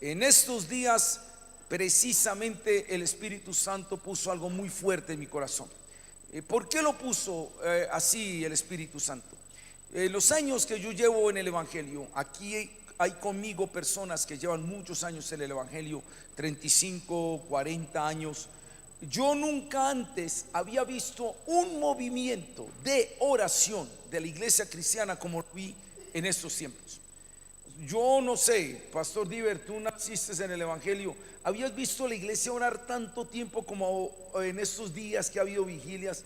En estos días, precisamente el Espíritu Santo puso algo muy fuerte en mi corazón. ¿Por qué lo puso así el Espíritu Santo? Los años que yo llevo en el Evangelio, aquí hay conmigo personas que llevan muchos años en el Evangelio, 35, 40 años. Yo nunca antes había visto un movimiento de oración de la iglesia cristiana como lo vi en estos tiempos. Yo no sé, Pastor Diver, tú naciste en el Evangelio, ¿habías visto la iglesia orar tanto tiempo como en estos días que ha habido vigilias?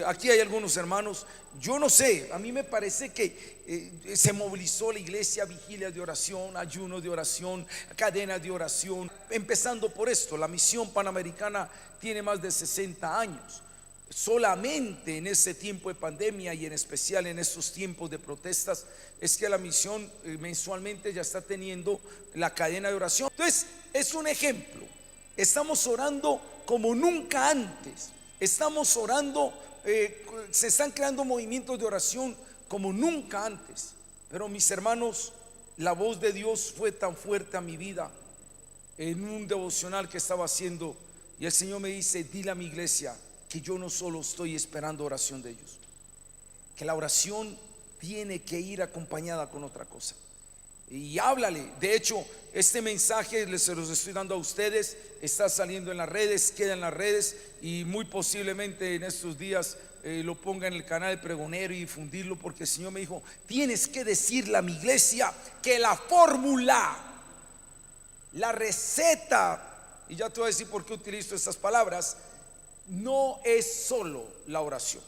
Aquí hay algunos hermanos, yo no sé, a mí me parece que se movilizó la iglesia, vigilias de oración, ayunos de oración, cadenas de oración. Empezando por esto, la misión panamericana tiene más de 60 años. Solamente en ese tiempo de pandemia y en especial en estos tiempos de protestas es que la misión mensualmente ya está teniendo la cadena de oración. Entonces es un ejemplo, estamos orando como nunca antes, estamos orando, se están creando movimientos de oración como nunca antes. Pero mis hermanos, la voz de Dios fue tan fuerte a mi vida en un devocional que estaba haciendo, y el Señor me dice: dile a mi iglesia que yo no solo estoy esperando oración de ellos, que la oración tiene que ir acompañada con otra cosa. Y háblale. De hecho, este mensaje se los estoy dando a ustedes, está saliendo en las redes, queda en las redes, y muy posiblemente en estos días lo ponga en el canal del pregonero y difundirlo, porque el Señor me dijo: tienes que decirle a mi iglesia que la fórmula, la receta, y ya te voy a decir por qué utilizo estas palabras, no es solo la oración.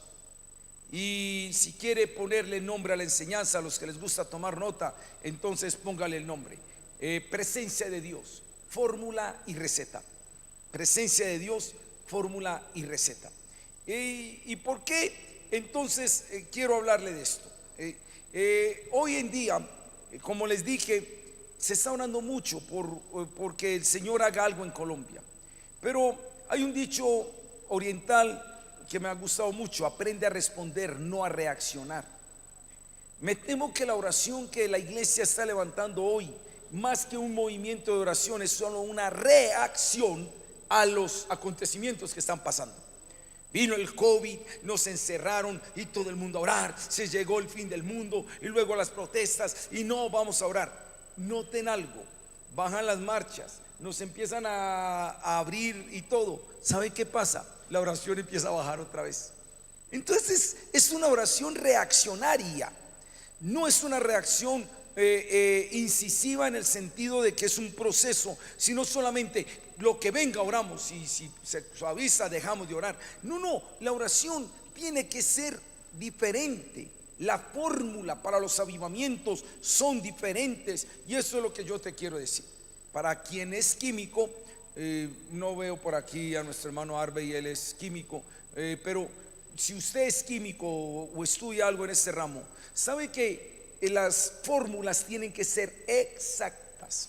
Y si quiere ponerle nombre a la enseñanza, a los que les gusta tomar nota, entonces póngale el nombre: presencia de Dios, fórmula y receta. Presencia de Dios, fórmula y receta. ¿Y por qué entonces quiero hablarle de esto? Hoy en día, como les dije, se está orando mucho porque el Señor haga algo en Colombia. Pero hay un dicho oriental que me ha gustado mucho: aprende a responder, no a reaccionar. Me temo que la oración que la iglesia está levantando hoy, más que un movimiento de oración, es solo una reacción a los acontecimientos que están pasando. Vino el COVID, nos encerraron y todo el mundo a orar, se llegó el fin del mundo y luego las protestas y no vamos a orar. Noten algo, bajan las marchas, nos empiezan a abrir y todo. ¿Sabe qué pasa? La oración empieza a bajar otra vez. Entonces es una oración reaccionaria, no es una reacción incisiva en el sentido de que es un proceso, sino solamente lo que venga oramos, y si se suaviza dejamos de orar. No, la oración tiene que ser diferente. La fórmula para los avivamientos son diferentes, y eso es lo que yo te quiero decir. Para quien es químico, no veo por aquí a nuestro hermano Arbey, él es químico, pero si usted es químico o estudia algo en este ramo, sabe que las fórmulas tienen que ser exactas.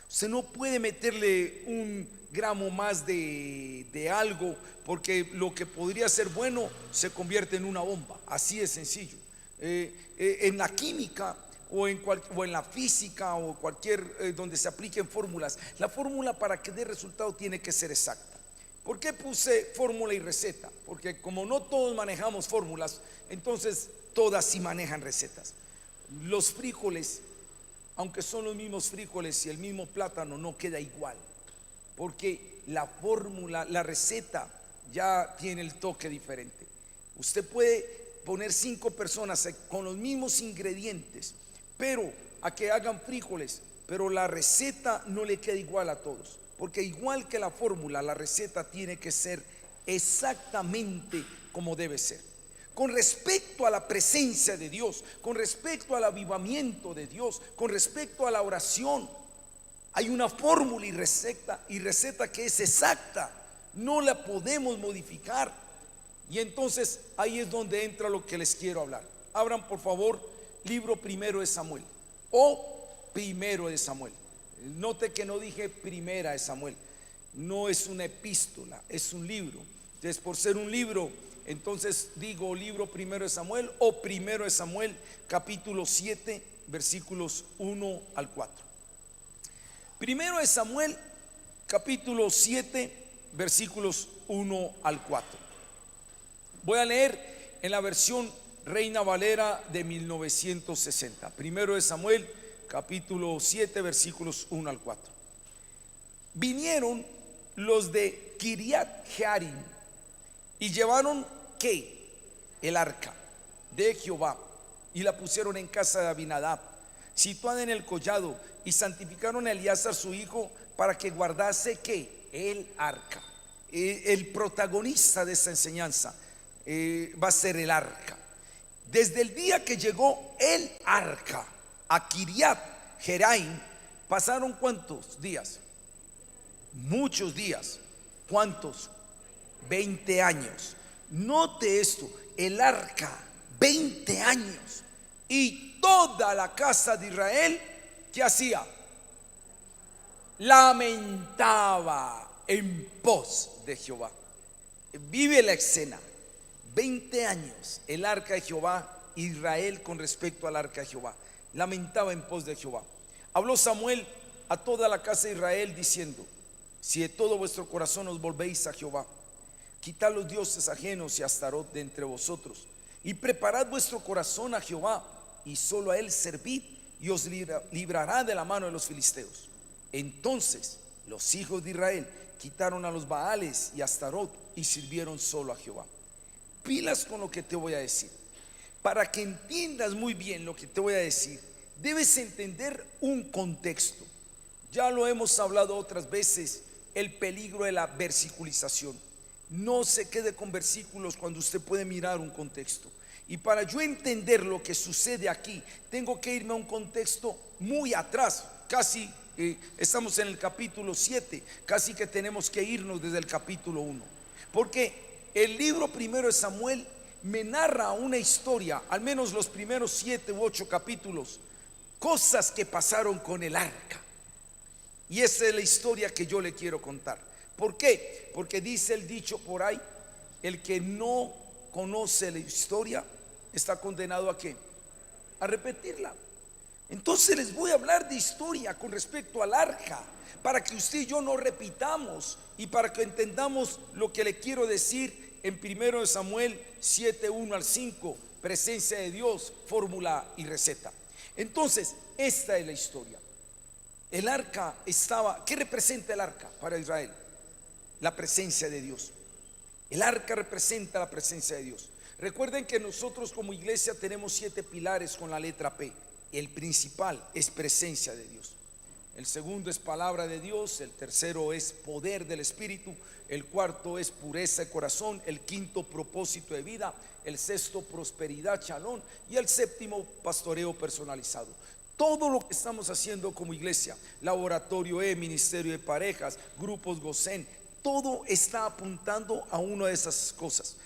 Usted no puede meterle un gramo más de algo, porque lo que podría ser bueno se convierte en una bomba. Así de sencillo. En la química o en la física o cualquier donde se apliquen fórmulas, la fórmula para que dé resultado tiene que ser exacta. ¿Por qué puse fórmula y receta? Porque como no todos manejamos fórmulas, entonces todas sí manejan recetas. Los frijoles, aunque son los mismos frijoles y el mismo plátano, no queda igual, porque la fórmula, la receta ya tiene el toque diferente. Usted puede poner 5 personas con los mismos ingredientes, pero a que hagan frijoles, pero la receta no le queda igual a todos, porque igual que la fórmula, la receta tiene que ser exactamente como debe ser. Con respecto a la presencia de Dios, con respecto al avivamiento de Dios, con respecto a la oración, hay una fórmula y receta que es exacta, no la podemos modificar. Y entonces ahí es donde entra lo que les quiero hablar. Abran por favor libro primero de Samuel o primero de Samuel. Note que no dije primera de Samuel, no es una epístola, es un libro. Entonces, por ser un libro, entonces digo libro primero de Samuel o primero de Samuel, capítulo 7, versículos 1 al 4. Primero de Samuel, capítulo 7, versículos 1 al 4. Voy a leer en la versión Reina Valera de 1960. Primero de Samuel, capítulo 7, versículos 1 al 4. Vinieron los de Kiriat Jearim y llevaron ¿qué? El arca de Jehová, y la pusieron en casa de Abinadab, situada en el collado, y santificaron a Eleazar su hijo para que guardase ¿qué? El arca. El protagonista de esta enseñanza va a ser el arca. Desde el día que llegó el arca a Kiriat Jearim, pasaron ¿cuántos días? Muchos días. ¿Cuántos? 20 años. Note esto, el arca, 20 años. Y toda la casa de Israel, ¿qué hacía? Lamentaba en pos de Jehová. Vive la escena. 20 años el arca de Jehová, Israel con respecto al arca de Jehová, lamentaba en pos de Jehová. Habló Samuel a toda la casa de Israel diciendo: si de todo vuestro corazón os volvéis a Jehová, quitad los dioses ajenos y Astarot de entre vosotros, y preparad vuestro corazón a Jehová, y solo a él servid, y os librará de la mano de los filisteos. Entonces los hijos de Israel quitaron a los Baales y Astarot y sirvieron solo a Jehová. Pilas con lo que te voy a decir. Para que entiendas muy bien lo que te voy a decir, debes entender un contexto. Ya lo hemos hablado otras veces, el peligro de la versiculización. No se quede con versículos cuando usted puede mirar un contexto. Y para yo entender lo que sucede aquí, tengo que irme a un contexto muy atrás. Casi estamos en el capítulo 7, casi que tenemos que irnos desde el capítulo 1. Porque el libro primero de Samuel me narra una historia, al menos los primeros 7 u 8 capítulos, cosas que pasaron con el arca. Y esa es la historia que yo le quiero contar. ¿Por qué? Porque dice el dicho por ahí: el que no conoce la historia está condenado ¿a qué? A repetirla. Entonces les voy a hablar de historia con respecto al arca, para que usted y yo no repitamos y para que entendamos lo que le quiero decir en 1 Samuel 7, 1 al 5, presencia de Dios, fórmula y receta. Entonces, esta es la historia. El arca estaba, ¿qué representa el arca para Israel? La presencia de Dios. El arca representa la presencia de Dios. Recuerden que nosotros como iglesia tenemos 7 pilares con la letra P. El principal es presencia de Dios. El segundo es palabra de Dios. El tercero es poder del Espíritu. El cuarto es pureza de corazón. El quinto, propósito de vida. El sexto, prosperidad, shalom. Y el séptimo, pastoreo personalizado. Todo lo que estamos haciendo como iglesia, laboratorio ministerio de parejas, grupos Gosén, todo está apuntando a una de esas cosas.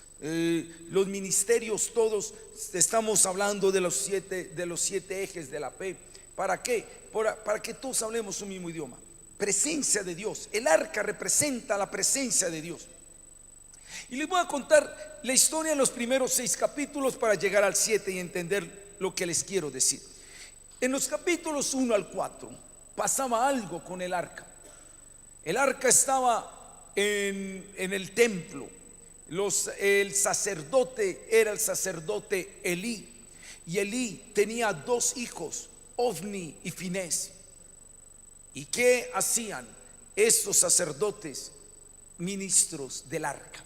Los ministerios todos estamos hablando de los siete ejes de la P. ¿Para qué? Para que todos hablemos un mismo idioma. Presencia de Dios. El arca representa la presencia de Dios. Y les voy a contar la historia en los primeros 6 capítulos para llegar al 7 y entender lo que les quiero decir. En los capítulos 1 al 4 pasaba algo con el arca. El arca estaba en el templo. El sacerdote era el sacerdote Elí. Y Elí tenía 2 hijos, Ofni y Finés. ¿Y qué hacían estos sacerdotes ministros del arca?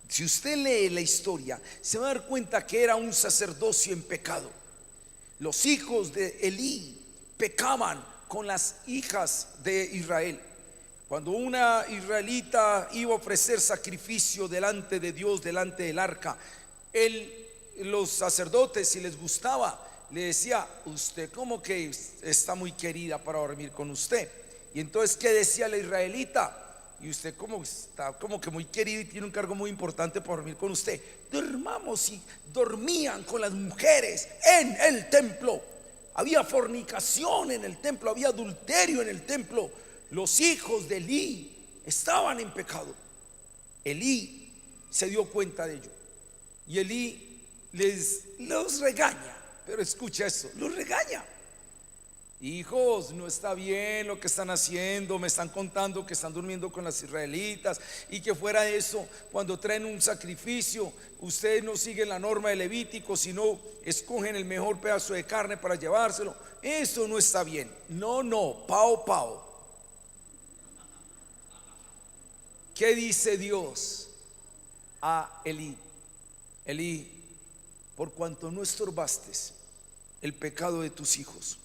Si usted lee la historia, se va a dar cuenta que era un sacerdocio en pecado. Los hijos de Elí pecaban con las hijas de Israel. Cuando una israelita iba a ofrecer sacrificio delante de Dios, delante del arca, los sacerdotes, si les gustaba, le decía: usted como que está muy querida para dormir con usted. Y entonces, ¿qué decía la israelita? Y usted como está como que muy querido y tiene un cargo muy importante para dormir con usted. Dormamos. Y dormían con las mujeres en el templo. Había fornicación en el templo, había adulterio en el templo. Los hijos de Elí estaban en pecado. Elí se dio cuenta de ello y Elí los regaña. Pero escucha eso, los regaña. hijos, no está bien lo que están haciendo, me están contando que están durmiendo con las israelitas y que fuera eso, cuando traen un sacrificio, ustedes no siguen la norma de Levítico, sino escogen el mejor pedazo de carne para llevárselo. Eso no está bien. No, pao. ¿Qué dice Dios a Elí? Elí, por cuanto no estorbaste el pecado de tus hijos.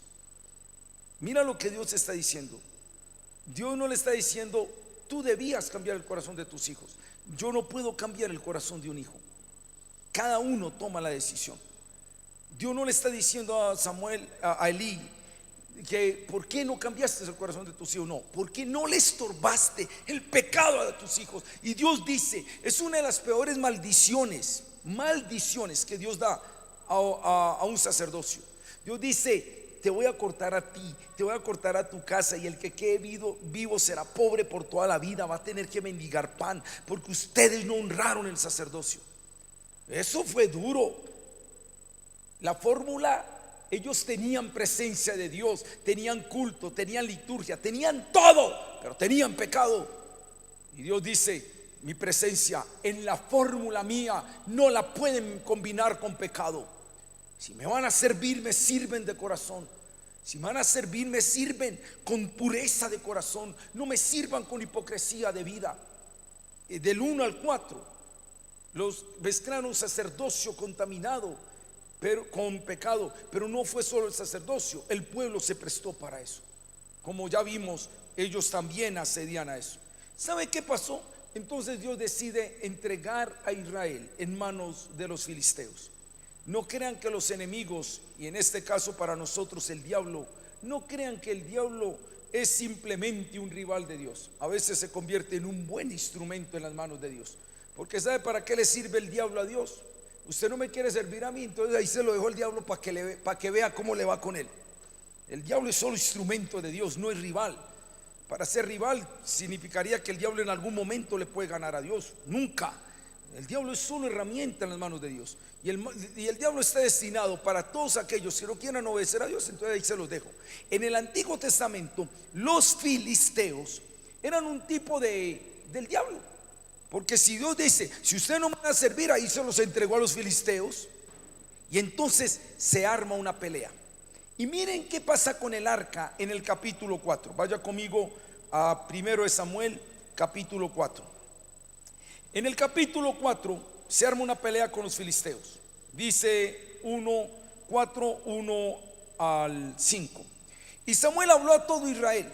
Mira lo que Dios está diciendo. Dios no le está diciendo, tú debías cambiar el corazón de tus hijos. Yo no puedo cambiar el corazón de un hijo. Cada uno toma la decisión. Dios no le está diciendo a Samuel, a Elí, que por qué no cambiaste el corazón de tus hijos. No, porque no le estorbaste el pecado de tus hijos. Y Dios dice, es una de las peores maldiciones que Dios da a un sacerdocio. Dios dice, te voy a cortar a ti, te voy a cortar a tu casa, y el que quede vivo será pobre por toda la vida, va a tener que mendigar pan, porque ustedes no honraron el sacerdocio. Eso fue duro. La fórmula, ellos tenían presencia de Dios, tenían culto, tenían liturgia, tenían todo, pero tenían pecado. Y Dios dice, mi presencia en la fórmula mía no la pueden combinar con pecado. Si me van a servir, me sirven de corazón. Si me van a servir, me sirven con pureza de corazón. No me sirvan con hipocresía de vida. Del 1 al 4, los mezclaron un sacerdocio contaminado, pero con pecado. Pero no fue solo el sacerdocio, el pueblo se prestó para eso. Como ya vimos, ellos también accedían a eso. ¿Sabe qué pasó? Entonces Dios decide entregar a Israel en manos de los filisteos. No crean que los enemigos, y en este caso para nosotros el diablo, no crean que el diablo es simplemente un rival de Dios. A veces se convierte en un buen instrumento en las manos de Dios. Porque ¿sabe para qué le sirve el diablo a Dios? Usted no me quiere servir a mí, entonces ahí se lo dejó el diablo para que vea cómo le va con él. El diablo es solo instrumento de Dios, no es rival. Para ser rival significaría que el diablo en algún momento le puede ganar a Dios. Nunca. El diablo es solo herramienta en las manos de Dios. Y el diablo está destinado para todos aquellos que no quieran obedecer a Dios. Entonces ahí se los dejo. En el Antiguo Testamento, los filisteos eran un tipo del diablo. Porque si Dios dice, si ustedes no me van a servir, ahí se los entregó a los filisteos. Y entonces se arma una pelea. Y miren qué pasa con el arca en el capítulo 4. Vaya conmigo a 1 Samuel capítulo 4. En el capítulo 4 se arma una pelea con los filisteos. Dice 1 al 5. Y Samuel habló a todo Israel.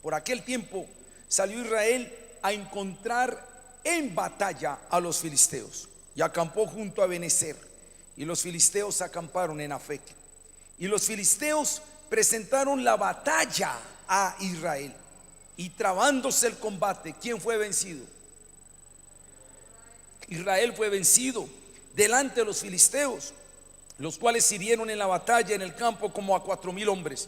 Por aquel tiempo salió Israel a encontrar en batalla a los filisteos y acampó junto a Benecer. Y los filisteos acamparon en Afec. Y los filisteos presentaron la batalla a Israel. Y trabándose el combate, ¿quién fue vencido? Israel fue vencido delante de los filisteos, los cuales hirieron en la batalla en el campo como a 4,000 hombres.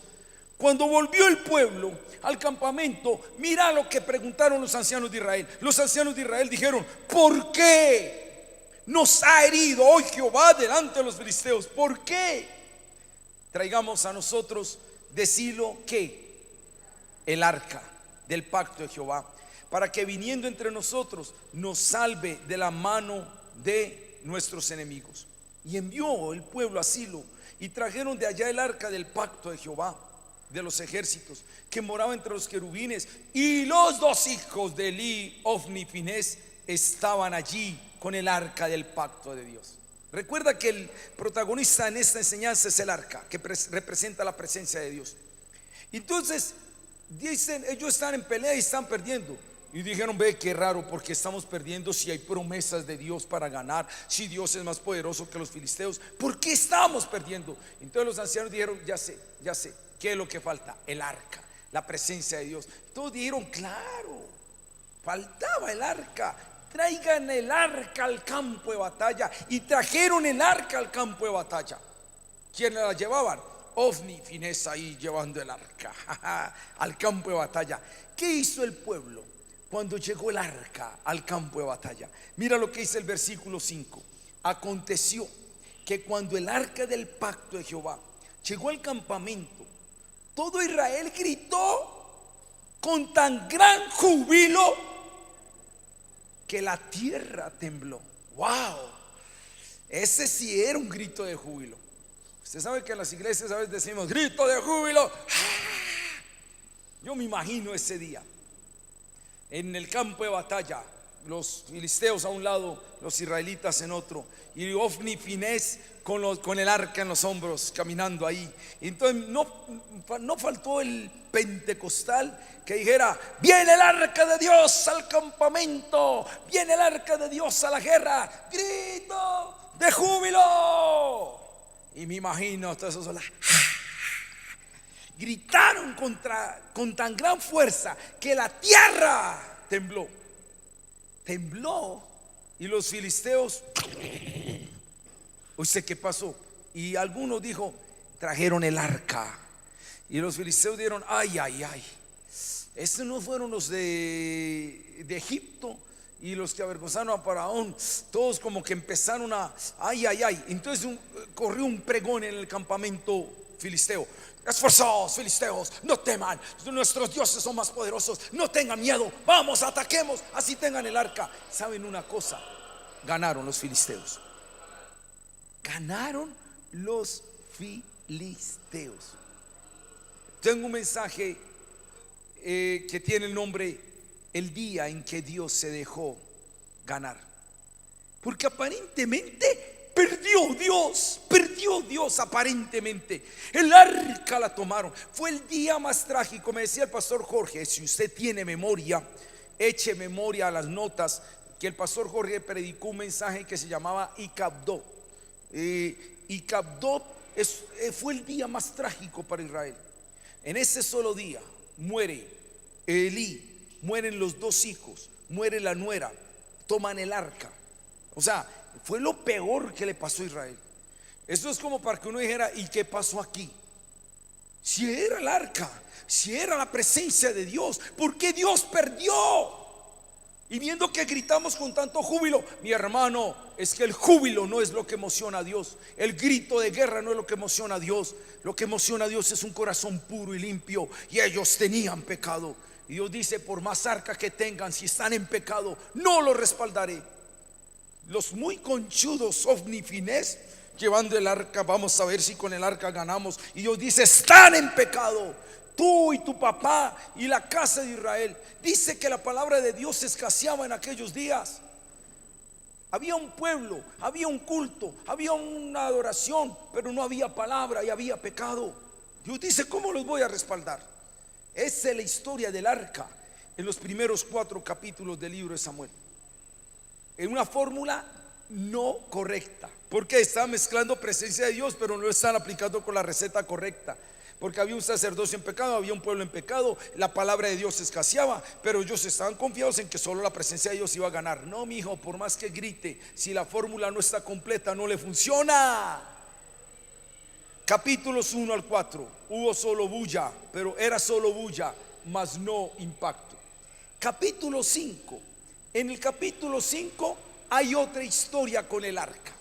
Cuando volvió el pueblo al campamento, mira lo que preguntaron los ancianos de Israel. Los ancianos de Israel dijeron, ¿por qué nos ha herido hoy Jehová delante de los filisteos? ¿Por qué? Traigamos a nosotros de Silo que el arca del pacto de Jehová, para que viniendo entre nosotros nos salve de la mano de nuestros enemigos. Y envió el pueblo a Silo y trajeron de allá el arca del pacto de Jehová de los ejércitos, que moraba entre los querubines, y los 2 hijos de Elí, Ofni y Finés, estaban allí con el arca del pacto de Dios. Recuerda que el protagonista en esta enseñanza es el arca, que representa la presencia de Dios. Entonces dicen, ellos están en pelea y están perdiendo. Y dijeron, ve qué raro, porque estamos perdiendo si hay promesas de Dios para ganar, si Dios es más poderoso que los filisteos, ¿por qué estamos perdiendo? Entonces los ancianos dijeron, ya sé, ¿qué es lo que falta? El arca, la presencia de Dios. Todos dijeron, claro, faltaba el arca. Traigan el arca al campo de batalla. Y trajeron el arca al campo de batalla. ¿Quiénes la llevaban? Ofni y Finés ahí llevando el arca al campo de batalla. ¿Qué hizo el pueblo cuando llegó el arca al campo de batalla? Mira lo que dice el versículo 5. Aconteció que cuando el arca del pacto de Jehová llegó al campamento, todo Israel gritó con tan gran júbilo que la tierra tembló. ¡Wow! Ese sí era un grito de júbilo. Usted sabe que en las iglesias a veces decimos grito de júbilo. Yo me imagino ese día en el campo de batalla, los filisteos a un lado, los israelitas en otro, y Ofni y Finés con el arca en los hombros caminando ahí. Entonces no faltó el pentecostal que dijera: viene el arca de Dios al campamento, viene el arca de Dios a la guerra, grito de júbilo. Y me imagino todos esos gritaron con tan gran fuerza que la tierra tembló. Tembló y los filisteos, ¿usted qué pasó? Y algunos dijo: trajeron el arca. Y los filisteos dijeron: ay, ay, ay, estos no fueron los de Egipto y los que avergonzaron a Faraón. Todos como que empezaron a ay, ay, ay. Entonces corrió un pregón en el campamento filisteo: esforzaos, filisteos, no teman, nuestros dioses son más poderosos, no tengan miedo, vamos, ataquemos, así tengan el arca. ¿Saben una cosa? Ganaron los filisteos. Ganaron los filisteos. Tengo un mensaje que tiene el nombre: el día en que Dios se dejó ganar. Porque aparentemente perdió Dios aparentemente. El arca la tomaron. Fue el día más trágico. Me decía el pastor Jorge, si usted tiene memoria, eche memoria a las notas, que el pastor Jorge predicó un mensaje que se llamaba Icabdó. Icabdó fue el día más trágico para Israel. En ese solo día muere Elí, mueren los dos hijos, muere la nuera, toman el arca. O sea, fue lo peor que le pasó a Israel. Esto es como para que uno dijera: ¿y qué pasó aquí? Si era el arca, si era la presencia de Dios, ¿por qué Dios perdió? Y viendo que gritamos con tanto júbilo, mi hermano, es que el júbilo no es lo que emociona a Dios. El grito de guerra no es lo que emociona a Dios. Lo que emociona a Dios es un corazón puro y limpio. Y ellos tenían pecado. Y Dios dice: por más arca que tengan, si están en pecado, no los respaldaré. Los muy conchudos, Ofni y Finés, llevando el arca, vamos a ver si con el arca ganamos. Y Dios dice: están en pecado, tú y tu papá y la casa de Israel. Dice que la palabra de Dios escaseaba en aquellos días. Había un pueblo, había un culto, había una adoración, pero no había palabra y había pecado. Dios dice: ¿cómo los voy a respaldar? Esa es la historia del arca en los primeros 4 capítulos del libro de Samuel. En una fórmula no correcta, porque están mezclando presencia de Dios, pero no lo están aplicando con la receta correcta. Porque había un sacerdocio en pecado, había un pueblo en pecado, la palabra de Dios escaseaba, pero ellos estaban confiados en que solo la presencia de Dios iba a ganar. No, mi hijo, por más que grite, si la fórmula no está completa, no le funciona. Capítulos 1 al 4, hubo solo bulla, pero era solo bulla, mas no impacto. Capítulo 5. En el capítulo 5 hay otra historia con el arca.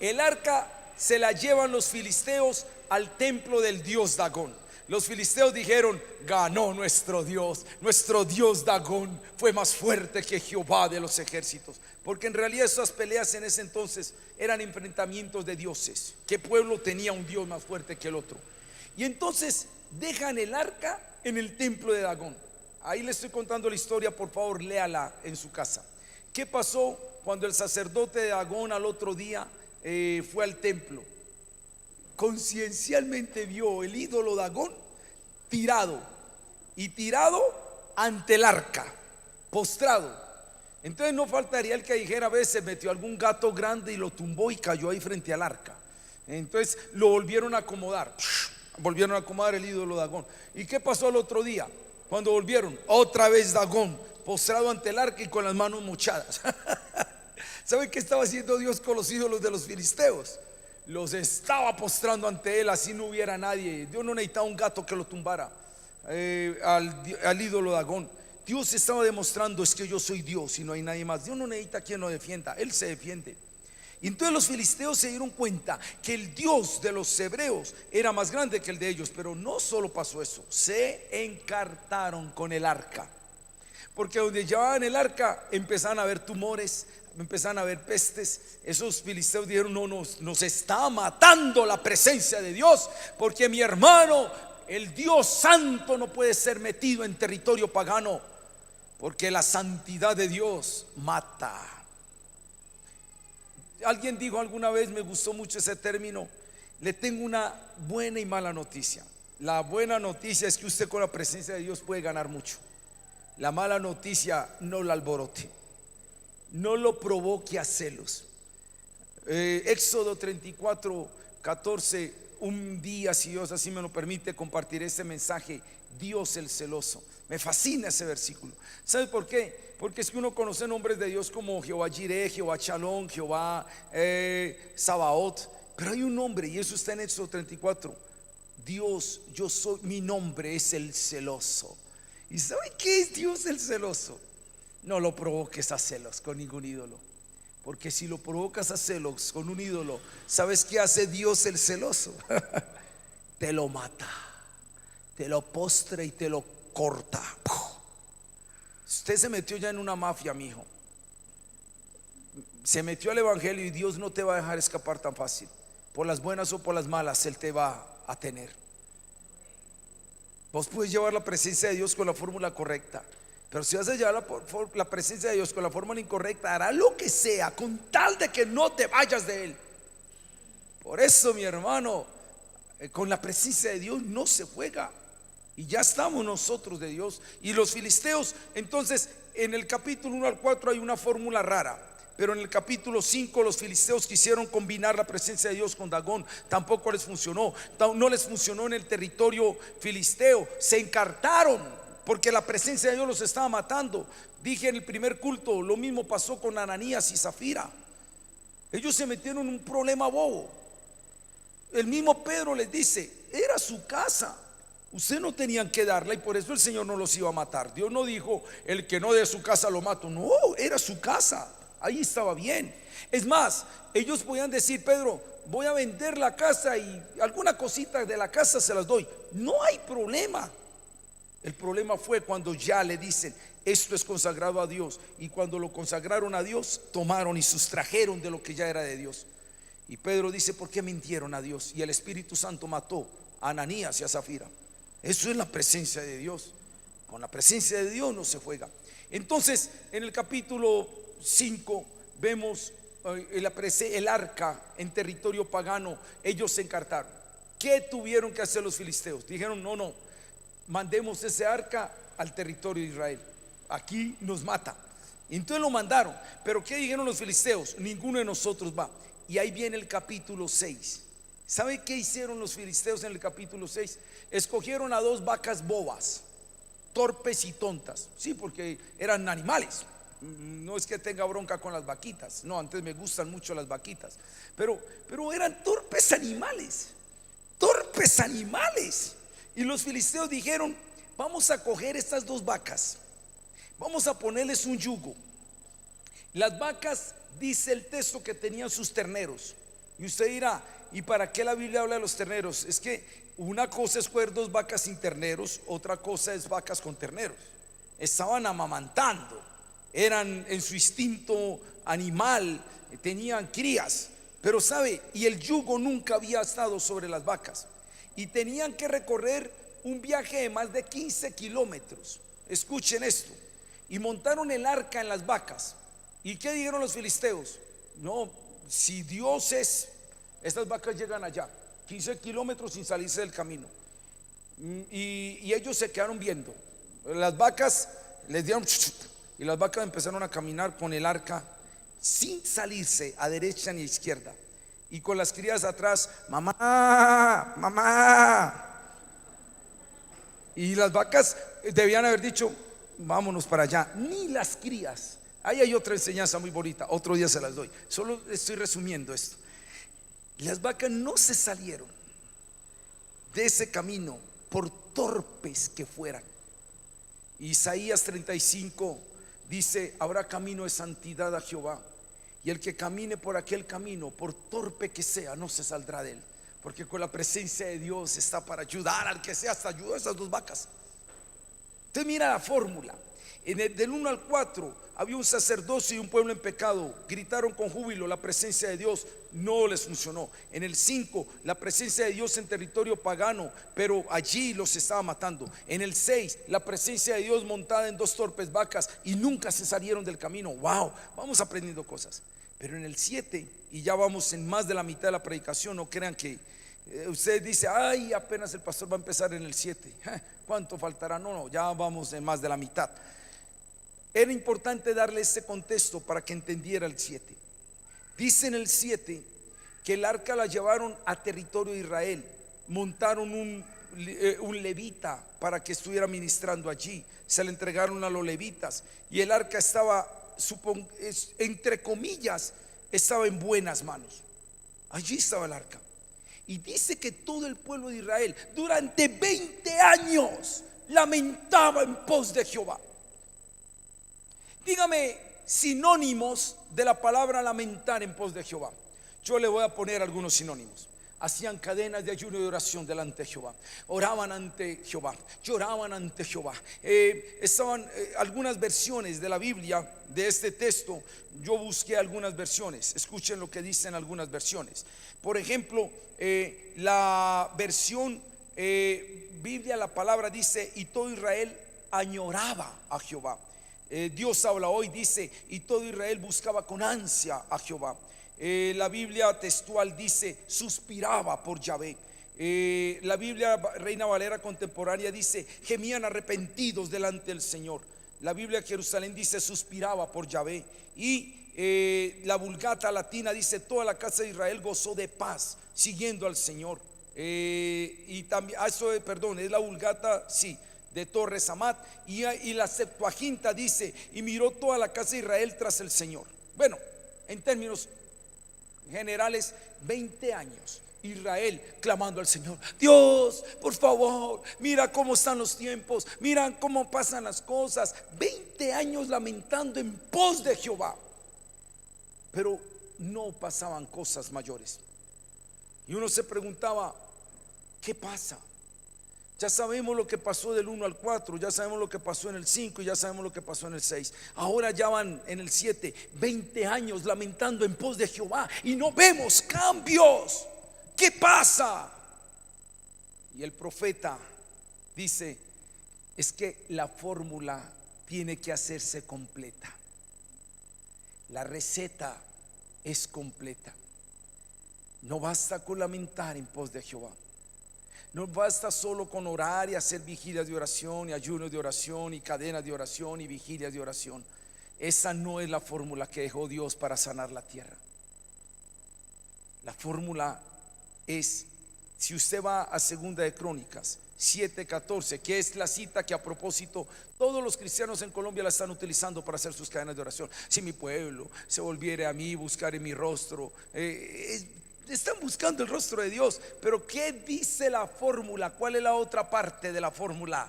El arca se la llevan los filisteos al templo del dios Dagón. Los filisteos dijeron: ganó nuestro Dios Dagón fue más fuerte que Jehová de los ejércitos. Porque en realidad esas peleas en ese entonces eran enfrentamientos de dioses. ¿Qué pueblo tenía un dios más fuerte que el otro? Y entonces dejan el arca en el templo de Dagón. Ahí le estoy contando la historia, por favor léala en su casa. ¿Qué pasó cuando el sacerdote de Dagón al otro día fue al templo? Conciencialmente vio el ídolo Dagón tirado ante el arca, postrado. Entonces no faltaría el que dijera: a veces metió algún gato grande y lo tumbó y cayó ahí frente al arca. Entonces lo volvieron a acomodar el ídolo Dagón. ¿Y qué pasó al otro día? Cuando volvieron, otra vez Dagón postrado ante el arca y con las manos mochadas. ¿Saben qué estaba haciendo Dios con los ídolos de los filisteos? Los estaba postrando ante él, así no hubiera nadie. Dios no necesitaba un gato que lo tumbara al ídolo Dagón. Dios estaba demostrando: es que yo soy Dios y no hay nadie más. Dios no necesita quien lo defienda, Él se defiende. Y entonces los filisteos se dieron cuenta que el Dios de los hebreos era más grande que el de ellos. Pero no solo pasó eso, se encartaron con el arca. Porque donde llevaban el arca empezaban a haber tumores, empezaron a haber pestes. Esos filisteos dijeron: no, nos está matando la presencia de Dios, porque mi hermano, el Dios santo no puede ser metido en territorio pagano, porque la santidad de Dios mata. Alguien dijo alguna vez, me gustó mucho ese término: le tengo una buena y mala noticia. La buena noticia es que usted con la presencia de Dios puede ganar mucho. La mala noticia: no la alborote, no lo provoque a celos. Éxodo 34:14. Un día, si Dios así me lo permite, compartiré este mensaje: Dios el celoso. Me fascina ese versículo. ¿Sabe por qué? Porque es que uno conoce nombres de Dios como Jehová Jireh, Jehová Shalom, Jehová Sabaoth, pero hay un nombre, y eso está en Éxodo 34. Dios, yo soy, mi nombre es el celoso. ¿Y sabe qué es Dios el celoso? No lo provoques a celos con ningún ídolo, porque si lo provocas a celos con un ídolo, ¿sabes qué hace Dios el celoso? Te lo mata, te lo postra y te lo corta. Usted se metió ya en una mafia, mijo. Se metió al evangelio, y Dios no te va a dejar escapar tan fácil. Por las buenas o por las malas, Él te va a tener. Vos puedes llevar la presencia de Dios con la fórmula correcta, pero si vas a llevar la presencia de Dios con la fórmula incorrecta, hará lo que sea con tal de que no te vayas de Él. Por eso, mi hermano, con la presencia de Dios no se juega. Y ya estamos nosotros de Dios. Y los filisteos, entonces, en el capítulo 1 al 4 hay una fórmula rara. Pero en el capítulo 5 los filisteos quisieron combinar la presencia de Dios con Dagón. Tampoco les funcionó. No les funcionó en el territorio filisteo. Se encartaron porque la presencia de Dios los estaba matando. Dije en el primer culto, lo mismo pasó con Ananías y Zafira. Ellos se metieron en un problema bobo. El mismo Pedro les dice: era su casa, ustedes no tenían que darla, y por eso el Señor no los iba a matar. Dios no dijo: el que no dé su casa lo mato. No, era su casa, ahí estaba bien. Es más, ellos podían decir: Pedro, voy a vender la casa y alguna cosita de la casa se las doy. No hay problema. El problema fue cuando ya le dicen: esto es consagrado a Dios. Y cuando lo consagraron a Dios, tomaron y sustrajeron de lo que ya era de Dios. Y Pedro dice: ¿por qué mintieron a Dios? Y el Espíritu Santo mató a Ananías y a Zafira. Eso es la presencia de Dios. Con la presencia de Dios no se juega. Entonces, en el capítulo 5 vemos el arca en territorio pagano. Ellos se encartaron. ¿Qué tuvieron que hacer los filisteos? Dijeron: no, mandemos ese arca al territorio de Israel, aquí nos mata. Y entonces lo mandaron. Pero ¿qué dijeron los filisteos? Ninguno de nosotros va. Y ahí viene el capítulo 6. ¿Sabe qué hicieron los filisteos en el capítulo 6? Escogieron a 2 vacas bobas, torpes y tontas. Sí, porque eran animales. No es que tenga bronca con las vaquitas, no, antes me gustan mucho las vaquitas, pero eran torpes animales. Torpes animales. Y los filisteos dijeron: vamos a coger estas 2 vacas, vamos a ponerles un yugo. Las vacas, dice el texto, que tenían sus terneros. Y usted dirá: ¿y para qué la Biblia habla de los terneros? Es que una cosa es coger 2 vacas sin terneros, otra cosa es vacas con terneros. Estaban amamantando, eran en su instinto animal, tenían crías. Pero sabe, y el yugo nunca había estado sobre las vacas, y tenían que recorrer un viaje de más de 15 kilómetros. Escuchen esto. Y montaron el arca en las vacas. ¿Y qué dijeron los filisteos? No, si Dios es, estas vacas llegan allá 15 kilómetros sin salirse del camino. Y ellos se quedaron viendo. Las vacas les dieron y las vacas empezaron a caminar con el arca sin salirse a derecha ni a izquierda, y con las crías atrás: mamá, mamá. Y las vacas debían haber dicho: vámonos para allá. Ni las crías. Ahí hay otra enseñanza muy bonita, otro día se las doy. Solo estoy resumiendo esto. Las vacas no se salieron de ese camino por torpes que fueran. Isaías 35 dice: habrá camino de santidad a Jehová, y el que camine por aquel camino, por torpe que sea, no se saldrá de él, porque con la presencia de Dios está para ayudar al que sea. Hasta ayudó a esas dos vacas. Usted mira la fórmula. Del 1 al 4 había un sacerdocio y un pueblo en pecado. Gritaron con júbilo, la presencia de Dios no les funcionó. En el 5, la presencia de Dios en territorio pagano, pero allí los estaba matando. En el 6, la presencia de Dios montada en 2 torpes vacas y nunca se salieron del camino. Wow, vamos aprendiendo cosas. Pero en el 7, y ya vamos en más de la mitad de la predicación, no crean que usted dice, ay, apenas el pastor va a empezar en el 7. ¿Cuánto faltará? No, ya vamos en más de la mitad. Era importante darle este contexto para que entendiera el 7. Dice en el 7 que el arca la llevaron a territorio de Israel. Montaron un levita para que estuviera ministrando allí. Se le entregaron a los levitas. Y el arca estaba, entre comillas, estaba en buenas manos. Allí estaba el arca. Y dice que todo el pueblo de Israel durante 20 años lamentaba en pos de Jehová. Dígame sinónimos de la palabra lamentar en pos de Jehová. Yo le voy a poner algunos sinónimos. Hacían cadenas de ayuno y oración delante de Jehová. Oraban ante Jehová. Lloraban ante Jehová. Estaban algunas versiones de la Biblia de este texto. Yo busqué algunas versiones. Escuchen lo que dicen algunas versiones. Por ejemplo, la versión Biblia, la palabra dice: y todo Israel añoraba a Jehová. Dios habla hoy, dice: y todo Israel buscaba con ansia a Jehová. La Biblia textual dice: suspiraba por Yahvé. La Biblia Reina Valera contemporánea dice: gemían arrepentidos delante del Señor. La Biblia Jerusalén dice: suspiraba por Yahvé. Y la Vulgata latina dice: toda la casa de Israel gozó de paz siguiendo al Señor. Y también, perdón, es la Vulgata, sí, de Torres Amat. Y la Septuaginta dice: y miró toda la casa de Israel tras el Señor. Bueno, en términos generales, 20 años Israel clamando al Señor: Dios, por favor, mira cómo están los tiempos, mira cómo pasan las cosas. 20 años lamentando en pos de Jehová, pero no pasaban cosas mayores. Y uno se preguntaba: ¿qué pasa? Ya sabemos lo que pasó del 1 al 4, ya sabemos lo que pasó en el 5 y ya sabemos lo que pasó en el 6. Ahora ya van en el 7, 20 años lamentando en pos de Jehová y no vemos cambios. ¿Qué pasa? Y el profeta dice: es que la fórmula tiene que hacerse completa. La receta es completa. No basta con lamentar en pos de Jehová. No basta solo con orar y hacer vigilias de oración y ayunos de oración y cadenas de oración y vigilias de oración. Esa no es la fórmula que dejó Dios para sanar la tierra. La fórmula es, si usted va a Segunda de Crónicas 7:14, que es la cita que a propósito todos los cristianos en Colombia la están utilizando para hacer sus cadenas de oración. Si mi pueblo se volviere a mí, buscar en mi rostro, están buscando el rostro de Dios. Pero ¿qué dice la fórmula? ¿Cuál es la otra parte de la fórmula?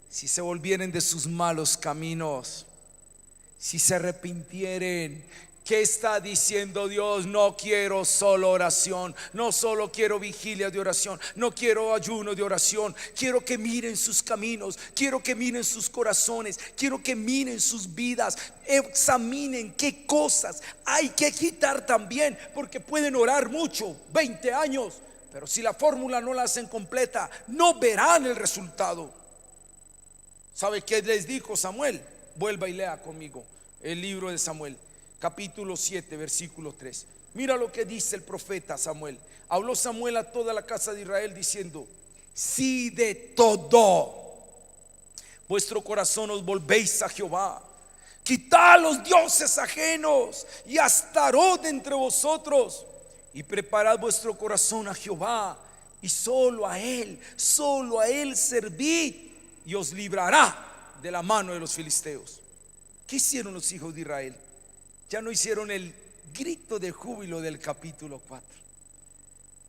Si se volvieren de sus malos caminos, si se arrepintieren. ¿Qué está diciendo Dios? No quiero solo oración, no solo quiero vigilia de oración, no quiero ayuno de oración. Quiero que miren sus caminos, quiero que miren sus corazones, quiero que miren sus vidas, examinen qué cosas hay que quitar también, porque pueden orar mucho, 20 años, pero si la fórmula no la hacen completa, no verán el resultado. ¿Sabe qué les dijo Samuel? Vuelva y lea conmigo el libro de Samuel, capítulo 7, versículo 3. Mira lo que dice el profeta Samuel. Habló Samuel a toda la casa de Israel diciendo: si de todo vuestro corazón os volvéis a Jehová, quitad los dioses ajenos y Astarot entre vosotros, y preparad vuestro corazón a Jehová, y solo a él servid, y os librará de la mano de los filisteos. ¿Qué hicieron los hijos de Israel? Ya no hicieron el grito de júbilo del capítulo 4.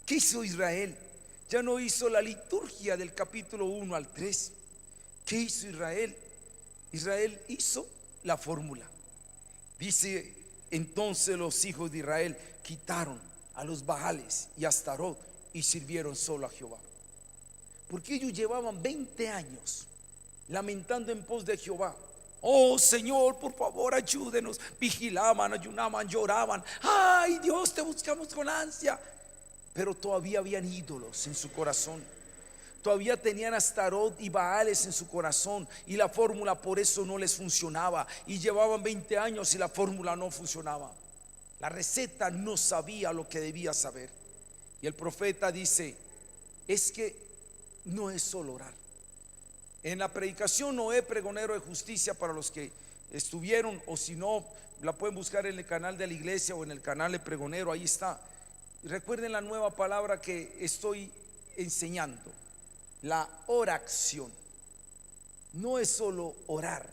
¿Qué hizo Israel? Ya no hizo la liturgia del capítulo 1 al 3. ¿Qué hizo Israel? Israel hizo la fórmula. Dice: entonces los hijos de Israel quitaron a los Baales y a Astarot y sirvieron solo a Jehová. Porque ellos llevaban 20 años lamentando en pos de Jehová. Oh Señor, por favor ayúdenos. Vigilaban, ayunaban, lloraban. Ay Dios, te buscamos con ansia. Pero todavía habían ídolos en su corazón. Todavía tenían Astarot y Baales en su corazón, y la fórmula por eso no les funcionaba. Y llevaban 20 años y la fórmula no funcionaba. La receta no sabía lo que debía saber. Y el profeta dice: es que no es solo orar. En la predicación Noé, pregonero de justicia, para los que estuvieron, o si no, la pueden buscar en el canal de la iglesia o en el canal de pregonero, ahí está. Recuerden la nueva palabra que estoy enseñando: la oración. No es solo orar,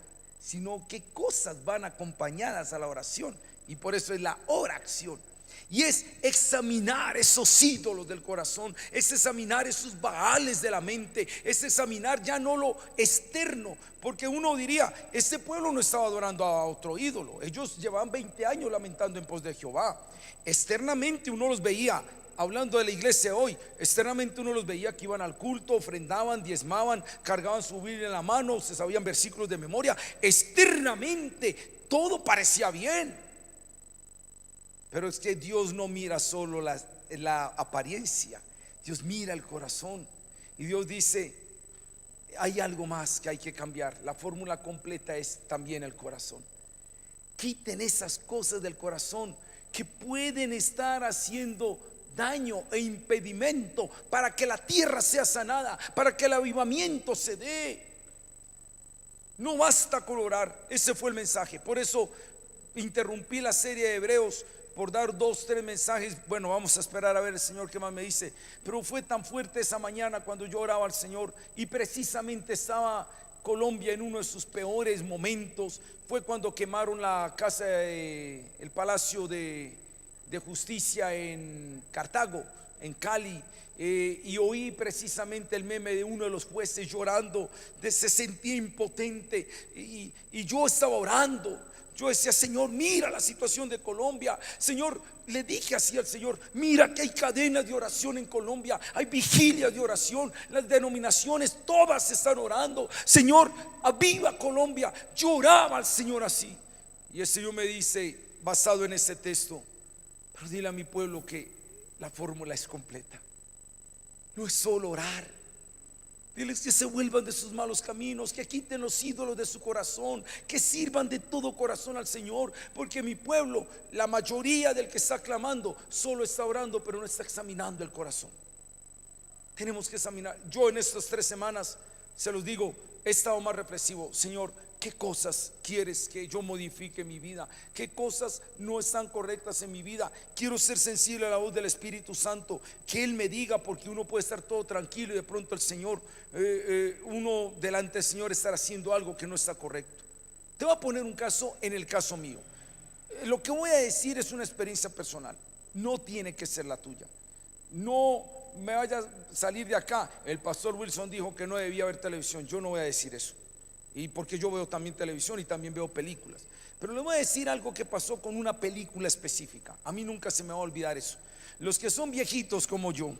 sino que cosas van acompañadas a la oración, y por eso es la oración. Y es examinar esos ídolos del corazón, es examinar esos Baales de la mente, es examinar ya no lo externo, porque uno diría: este pueblo no estaba adorando a otro ídolo, ellos llevaban 20 años lamentando en pos de Jehová. Externamente uno los veía, hablando de la iglesia hoy, externamente uno los veía que iban al culto, ofrendaban, diezmaban, cargaban su Biblia en la mano, se sabían versículos de memoria. Externamente todo parecía bien. Pero es que Dios no mira solo la apariencia, Dios mira el corazón. Y Dios dice: hay algo más que hay que cambiar. La fórmula completa es también el corazón. Quiten esas cosas del corazón que pueden estar haciendo daño e impedimento para que la tierra sea sanada, para que el avivamiento se dé. No basta con orar. Ese fue el mensaje. Por eso interrumpí la serie de Hebreos por dar 2, 3 mensajes. Bueno, vamos a esperar a ver el Señor qué más me dice. Pero fue tan fuerte esa mañana cuando yo oraba al Señor, y precisamente estaba Colombia en uno de sus peores momentos. Fue cuando quemaron la casa, el Palacio de Justicia en Cartago, en Cali. Y oí precisamente el meme de uno de los jueces llorando, se sentía impotente, y yo estaba orando. Yo decía: Señor, mira la situación de Colombia. Señor, le dije así al Señor: mira que hay cadenas de oración en Colombia, hay vigilias de oración, las denominaciones todas están orando. Señor, aviva Colombia. Yo oraba al Señor así. Y el Señor me dice, basado en este texto: pero dile a mi pueblo que la fórmula es completa. No es solo orar. Diles que se vuelvan de sus malos caminos, que quiten los ídolos de su corazón, que sirvan de todo corazón al Señor. Porque mi pueblo, la mayoría del que está clamando, solo está orando, pero no está examinando el corazón. Tenemos que examinar. Yo en estas 3 semanas, se los digo, he estado más reflexivo. Señor, ¿qué cosas quieres que yo modifique en mi vida? ¿Qué cosas no están correctas en mi vida? Quiero ser sensible a la voz del Espíritu Santo, que Él me diga, porque uno puede estar todo tranquilo y de pronto el Señor, uno delante del Señor estar haciendo algo que no está correcto. Te voy a poner un caso en el caso mío. Lo que voy a decir es una experiencia personal, no tiene que ser la tuya. No me vaya a salir de acá: el pastor Wilson dijo que no debía ver televisión. Yo no voy a decir eso. Y porque yo veo también televisión y también veo películas. Pero le voy a decir algo que pasó con una película específica. A mí nunca se me va a olvidar eso. Los que son viejitos como yo,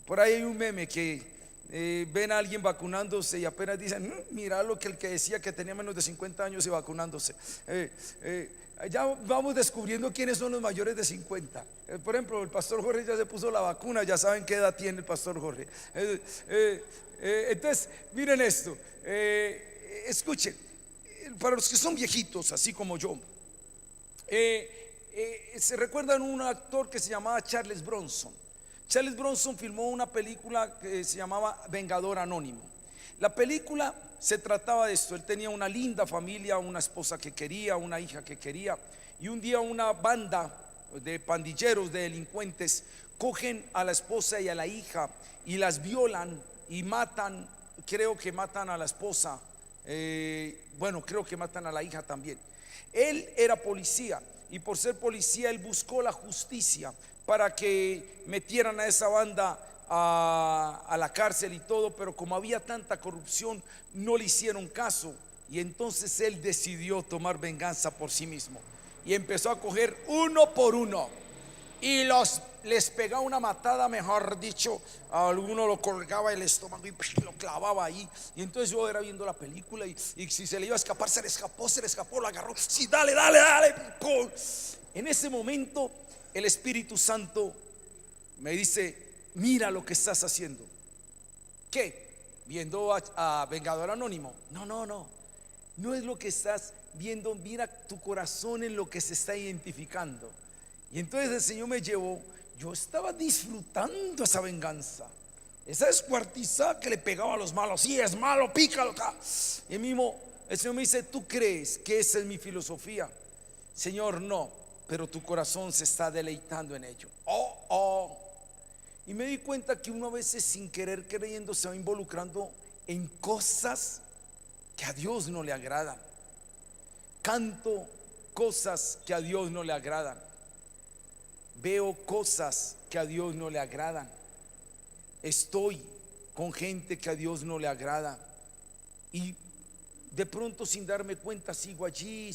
por ahí hay un meme que ven a alguien vacunándose y apenas dicen: mira lo que el que decía que tenía menos de 50 años y vacunándose. Ya vamos descubriendo quiénes son los mayores de 50. Por ejemplo, el pastor Jorge ya se puso la vacuna, ya saben qué edad tiene el pastor Jorge. Entonces, miren esto. Escuchen, para los que son viejitos, así como yo, se recuerdan un actor que se llamaba Charles Bronson. Charles Bronson filmó una película que se llamaba Vengador Anónimo. La película se trataba de esto: él tenía una linda familia, una esposa que quería, una hija que quería, y un día una banda de pandilleros, de delincuentes, cogen a la esposa y a la hija y las violan y matan. Creo que matan a la esposa, bueno, creo que matan a la hija también. Él era policía, y por ser policía él buscó la justicia para que metieran a esa banda a la cárcel y todo, pero como había tanta corrupción no le hicieron caso, y entonces él decidió tomar venganza por sí mismo. y empezó a coger uno por uno y les pegaba una matada, mejor dicho. A alguno lo colgaba el estómago y lo clavaba ahí. Y entonces yo era viendo la película y si se le iba a escapar, se le escapó, lo agarró. Sí, dale, ¡pum! En ese momento el Espíritu Santo me dice: mira lo que estás haciendo. ¿Qué? Viendo a Vengador Anónimo. No es lo que estás viendo. Mira tu corazón en lo que se está identificando. Y entonces el Señor me llevó. Yo estaba disfrutando esa venganza, esa descuartizada que le pegaba a los malos. Sí, es malo, pícalo acá. Y el Señor me dice: ¿tú crees que esa es mi filosofía? Señor, no, pero tu corazón se está deleitando en ello. Y me di cuenta que uno a veces, sin querer queriendo, se va involucrando en cosas que a Dios no le agradan. Canto cosas que a Dios no le agradan. Veo cosas que a Dios no le agradan. Estoy con gente que a Dios no le agrada. Y de pronto, sin darme cuenta, sigo allí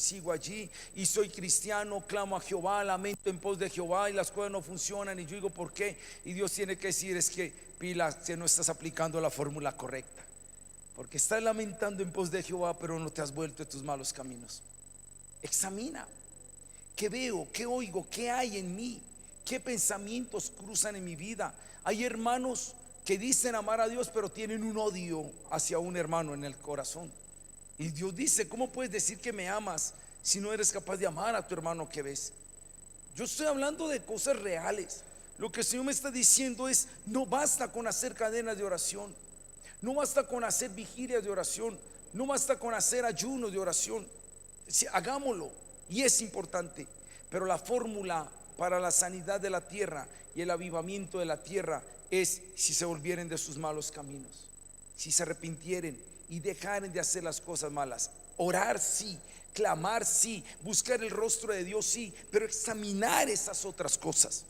y soy cristiano, clamo a Jehová, lamento en pos de Jehová y las cosas no funcionan. Y yo digo: ¿por qué? Y Dios tiene que decir: es que pilas, que no estás aplicando la fórmula correcta, porque estás lamentando en pos de Jehová, pero no te has vuelto de tus malos caminos. Examina. ¿Qué veo? ¿Qué oigo? ¿Qué hay en mí? ¿Qué pensamientos cruzan en mi vida? Hay hermanos que dicen amar a Dios, pero tienen un odio hacia un hermano en el corazón. Y Dios dice: ¿cómo puedes decir que me amas si no eres capaz de amar a tu hermano que ves? Yo estoy hablando de cosas reales. Lo que el Señor me está diciendo es: no basta con hacer cadenas de oración, no basta con hacer vigilias de oración, no basta con hacer ayunos de oración. Hagámoslo, y es importante, pero la fórmula para la sanidad de la tierra y el avivamiento de la tierra es si se volvieren de sus malos caminos, si se arrepintieren y dejaren de hacer las cosas malas. Orar sí, clamar sí, buscar el rostro de Dios sí, pero examinar esas otras cosas.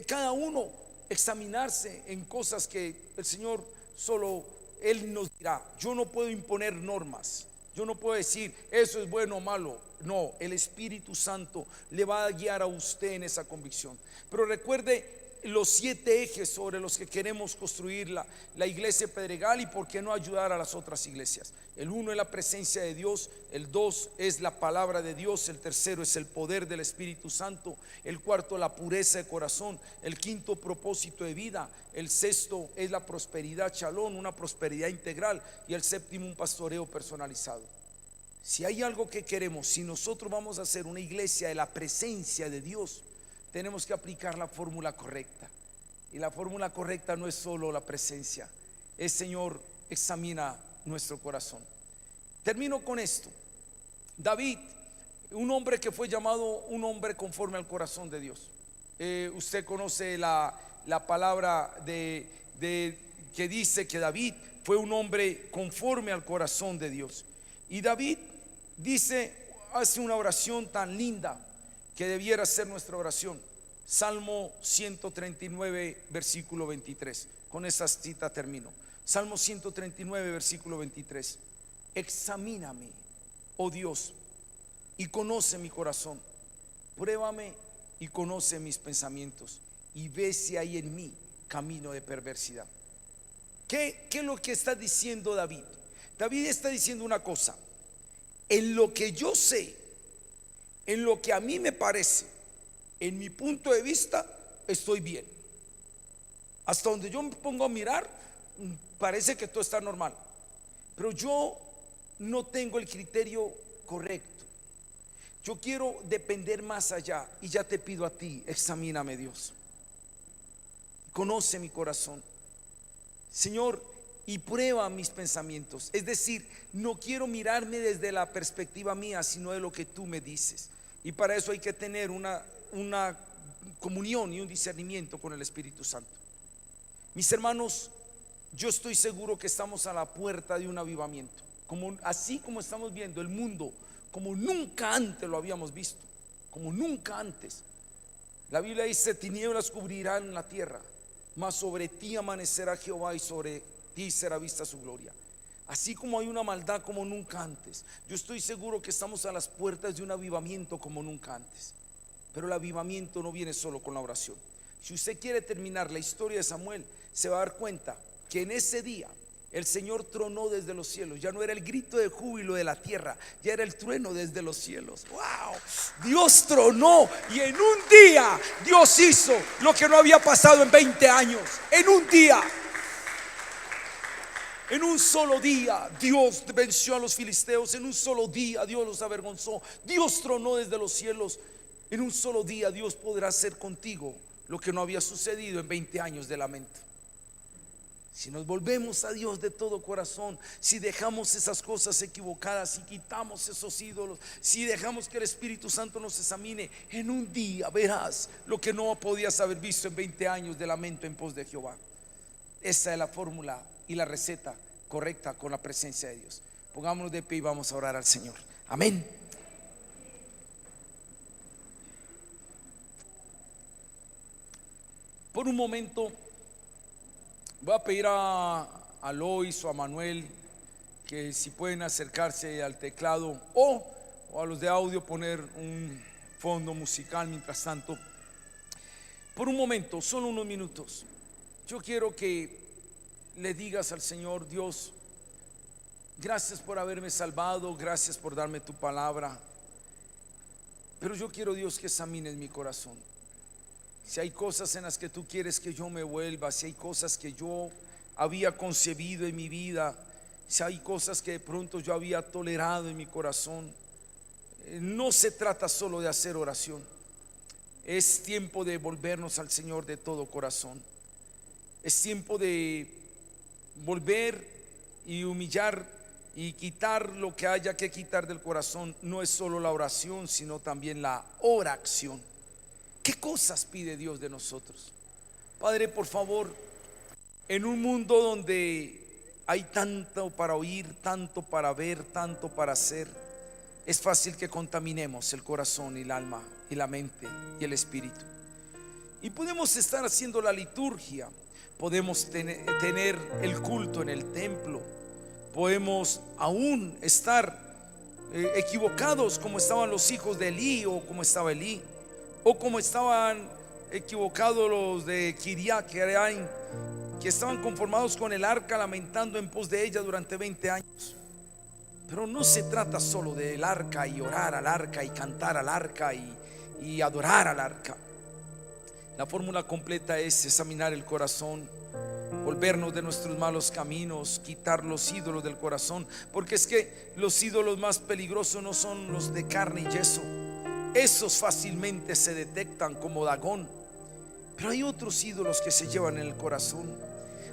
Cada uno examinarse en cosas que el Señor solo Él nos dirá. Yo no puedo imponer normas. Yo no puedo decir eso es bueno o malo. No, el Espíritu Santo le va a guiar a usted en esa convicción. Pero recuerde los 7 ejes sobre los que queremos construir la iglesia Pedregal, y por qué no ayudar a las otras iglesias. El 1 es la presencia de Dios, el 2 es la palabra de Dios, el 3 es el poder del Espíritu Santo, el 4 la pureza de corazón, el 5 propósito de vida, el 6 es la prosperidad shalom, una prosperidad integral, y el 7 un pastoreo personalizado. Si hay algo que queremos, si nosotros vamos a hacer una iglesia de la presencia de Dios, tenemos que aplicar la fórmula correcta. Y la fórmula correcta no es solo la presencia, es: Señor, examina nuestro corazón. Termino con esto. David, un hombre que fue llamado un hombre conforme al corazón de Dios. Usted conoce la palabra que dice que David fue un hombre conforme al corazón de Dios. Y David hace una oración tan linda que debiera ser nuestra oración. Salmo 139 versículo 23. Con esa cita termino. Salmo 139 versículo 23. Examíname, oh Dios, y conoce mi corazón. Pruébame y conoce mis pensamientos, y ve si hay en mí camino de perversidad. ¿Qué es lo que está diciendo David? David está diciendo una cosa: en lo que yo sé, en lo que a mí me parece, en mi punto de vista, estoy bien. Hasta donde yo me pongo a mirar, parece que todo está normal, pero yo no tengo el criterio correcto. Yo quiero depender más allá, y ya te pido a ti: examíname, Dios, conoce mi corazón, Señor, y prueba mis pensamientos. Es decir, no quiero mirarme desde la perspectiva mía, sino de lo que tú me dices. Y para eso hay que tener una comunión y un discernimiento con el Espíritu Santo. Mis hermanos, yo estoy seguro que estamos a la puerta de un avivamiento, así como estamos viendo el mundo como nunca antes lo habíamos visto, como nunca antes. La Biblia dice: tinieblas cubrirán la tierra, mas sobre ti amanecerá Jehová, y sobre ti será vista su gloria. Así como hay una maldad como nunca antes, yo estoy seguro que estamos a las puertas de un avivamiento como nunca antes. Pero el avivamiento no viene solo con la oración. Si usted quiere terminar la historia de Samuel, se va a dar cuenta que en ese día el Señor tronó desde los cielos. Ya no era el grito de júbilo de la tierra, ya era el trueno desde los cielos. ¡Wow! Dios tronó y en un día Dios hizo lo que no había pasado en 20 años. En un día, en un solo día, Dios venció a los filisteos. En un solo día Dios los avergonzó. Dios tronó desde los cielos. En un solo día Dios podrá hacer contigo lo que no había sucedido en 20 años de lamento. Si nos volvemos a Dios de todo corazón, si dejamos esas cosas equivocadas, si quitamos esos ídolos, si dejamos que el Espíritu Santo nos examine, en un día verás lo que no podías haber visto en 20 años de lamento en pos de Jehová. Esa es la fórmula y la receta correcta con la presencia de Dios. Pongámonos de pie y vamos a orar al Señor. Amén. Por un momento voy a pedir a Lois o a Manuel que si pueden acercarse al teclado o a los de audio poner un fondo musical mientras tanto. Por un momento, solo unos minutos, yo quiero que le digas al Señor: Dios, gracias por haberme salvado, gracias por darme tu palabra, pero yo quiero, Dios, que examines mi corazón. Si hay cosas en las que tú quieres que yo me vuelva, si hay cosas que yo había concebido en mi vida, si hay cosas que de pronto yo había tolerado en mi corazón, no se trata solo de hacer oración. Es tiempo de volvernos al Señor de todo corazón. Es tiempo de volver y humillar y quitar lo que haya que quitar del corazón. No es solo la oración, sino también la oración. ¿Qué cosas pide Dios de nosotros? Padre, por favor, en un mundo donde hay tanto para oír, tanto para ver, tanto para hacer, es fácil que contaminemos el corazón y el alma y la mente y el espíritu. Y podemos estar haciendo la liturgia, podemos tener el culto en el templo, podemos aún estar equivocados como estaban los hijos de Elí o como estaba Elí, o como estaban equivocados los de Kiriat Jearim, que estaban conformados con el arca, lamentando en pos de ella durante 20 años. Pero no se trata solo del arca y orar al arca y cantar al arca y adorar al arca. La fórmula completa es examinar el corazón, volvernos de nuestros malos caminos, quitar los ídolos del corazón, porque es que los ídolos más peligrosos no son los de carne y yeso. Esos fácilmente se detectan como Dagón, pero hay otros ídolos que se llevan en el corazón.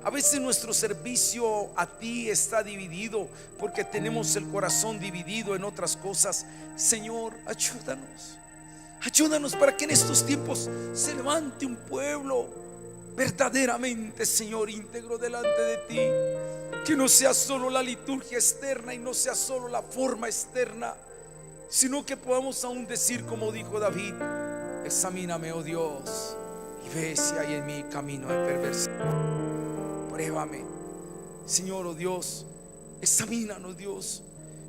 A veces nuestro servicio a ti está dividido porque tenemos el corazón dividido en otras cosas. Señor, ayúdanos para que en estos tiempos se levante un pueblo verdaderamente, Señor, íntegro delante de ti. Que no sea solo la liturgia externa y no sea solo la forma externa, sino que podamos aún decir como dijo David: examíname, oh Dios, y ve si hay en mí camino de perversidad. Pruébame, Señor, oh Dios, examínanos, Dios.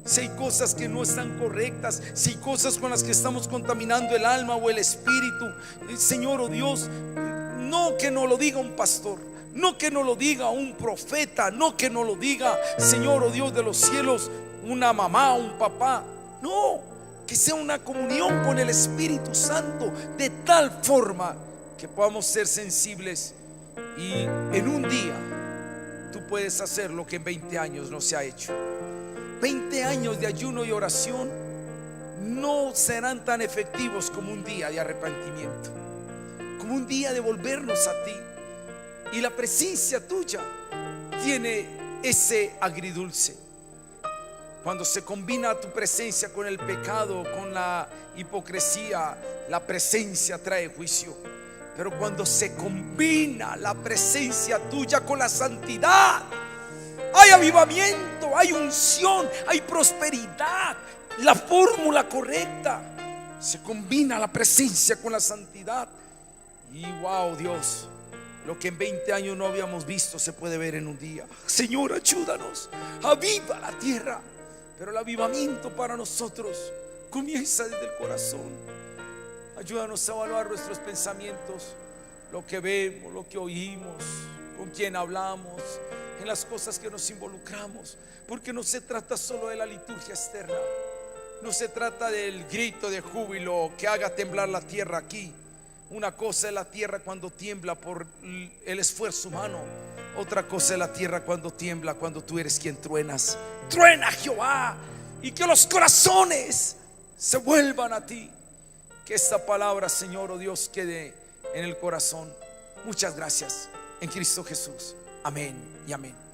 Si hay cosas que no están correctas, si hay cosas con las que estamos contaminando el alma o el espíritu, Señor, oh Dios, no que no lo diga un pastor, no que no lo diga un profeta, no que no lo diga, Señor, oh Dios de los cielos, una mamá, un papá. No, que sea una comunión con el Espíritu Santo, de tal forma que podamos ser sensibles. Y en un día tú puedes hacer lo que en 20 años no se ha hecho. 20 años de ayuno y oración no serán tan efectivos como un día de arrepentimiento, como un día de volvernos a ti. Y la presencia tuya tiene ese agridulce. Cuando se combina tu presencia con el pecado, con la hipocresía, la presencia trae juicio. Pero cuando se combina la presencia tuya con la santidad, hay avivamiento, hay unción, hay prosperidad. La fórmula correcta: se combina la presencia con la santidad. Y wow, Dios, Lo que en 20 años no habíamos visto se puede ver en un día. Señor, ayúdanos, aviva la tierra. Pero el avivamiento para nosotros comienza desde el corazón. Ayúdanos a evaluar nuestros pensamientos, lo que vemos, lo que oímos, con quién hablamos, en las cosas que nos involucramos. Porque no se trata solo de la liturgia externa, no se trata del grito de júbilo que haga temblar la tierra aquí. Una cosa es la tierra cuando tiembla por el esfuerzo humano. Otra cosa es la tierra cuando tiembla, cuando tú eres quien truenas. Truena, Jehová, y que los corazones se vuelvan a ti. Que esta palabra, Señor, oh Dios, quede en el corazón. Muchas gracias en Cristo Jesús. Amén y amén.